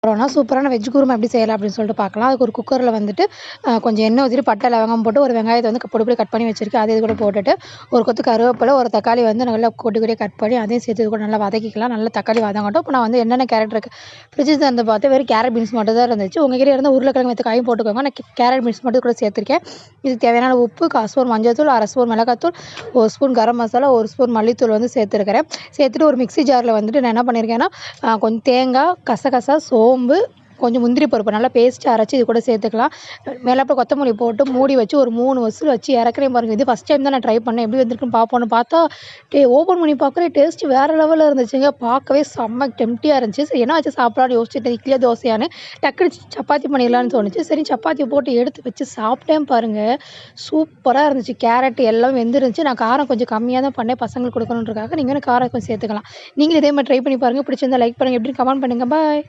அப்புறம்னா சூப்பரான வெஜ் குருமா எப்படி செய்யலாம் அப்படின்னு சொல்லிட்டு பார்க்கலாம். அதுக்கு ஒரு குக்கரில் வந்துட்டு கொஞ்சம் எண்ணெய் ஊற்றிட்டு பட்டை லவங்கம் போட்டு ஒரு வெங்காயத்தை வந்து பொடி பொடி கட் பண்ணி வச்சுருக்கேன். அது இது கூட போட்டுட்டு ஒரு கொத்து கருவேப்பிலை, ஒரு தக்காளி வந்து நல்லா கொட்டி கொட்டி கட் பண்ணி அதையும் சேர்த்து இது கூட நல்லா வதக்கிக்கலாம். நல்லா தக்காளி வதங்கட்டும். இப்போ நான் வந்து என்னென்ன கேரட் இருக்குது ஃப்ரிட்ஜில் வந்து பார்த்து வெறும் கேரட் பீன்ஸ் மட்டும் தான் இருந்துச்சு. உங்ககிட்ட இருந்தால் உருளைக்கிழங்கு வைத்து காயும் போட்டுக்கோங்க. நான் கேரட் பீன்ஸ் மட்டும் கூட சேர்த்துருக்கேன். இதுக்கு தேவையான உப்பு, 1 ஸ்பூன் மஞ்சள்தூள், 1/2 ஸ்பூன் மிளகாத்தூள், 1 ஸ்பூன் கரம் மசாலா, 1 ஸ்பூன் மல்லித்தூள் வந்து சேர்த்துருக்கிறேன். சேர்த்துட்டு ஒரு மிக்ஸி ஜாரில் வந்துட்டு நான் என்ன பண்ணியிருக்கேன்னா கொஞ்சம் தேங்காய், கசகசா, சோம்பு, கொஞ்சம் முந்திரி பருப்பு நல்லா பேஸ்ட்டு அரைச்சி இது கூட சேர்த்துக்கலாம். மேலாப்பில் கொத்தமல்லி போட்டு மூடி வச்சு ஒரு 3 விசில் வச்சு இறக்குறேன் பாருங்கள். இது ஃபஸ்ட் டைம் தான் நான் ட்ரை பண்ணேன். எப்படி வந்திருக்குன்னு பார்ப்போன்னு பார்த்தா ஓப்பன் பண்ணி பார்க்குறேன் டேஸ்ட்டு வேறு லெவலில் இருந்துச்சுங்க. பார்க்கவே செம்ம டெம்ப்டியாக இருந்துச்சு. சரி என்ன வச்சு சாப்பிட்லான்னு யோசிச்சுட்டு இட்லியா தோசையான்னு டக்குனு சப்பாத்தி பண்ணிடலான்னு தோணுச்சு. சரி சப்பாத்தி போட்டு எடுத்து வச்சு சாப்பிட்டேன் பாருங்கள். சூப்பராக இருந்துச்சு. கேரட் எல்லாம் வெந்துருந்துச்சு. நான் காரம் கொஞ்சம் கம்மியாக தான் பண்ணேன் பசங்களுக்கு கொடுக்கணுன்றக்காக. நீங்களும் காரம் கொஞ்சம் சேர்த்துக்கலாம். நீங்களும் இதே மாதிரி ட்ரை பண்ணி பாருங்கள். பிடிச்சிருந்தா லைக் பண்ணுங்கள். எப்படி கமெண்ட் பண்ணுங்கள். பாய்.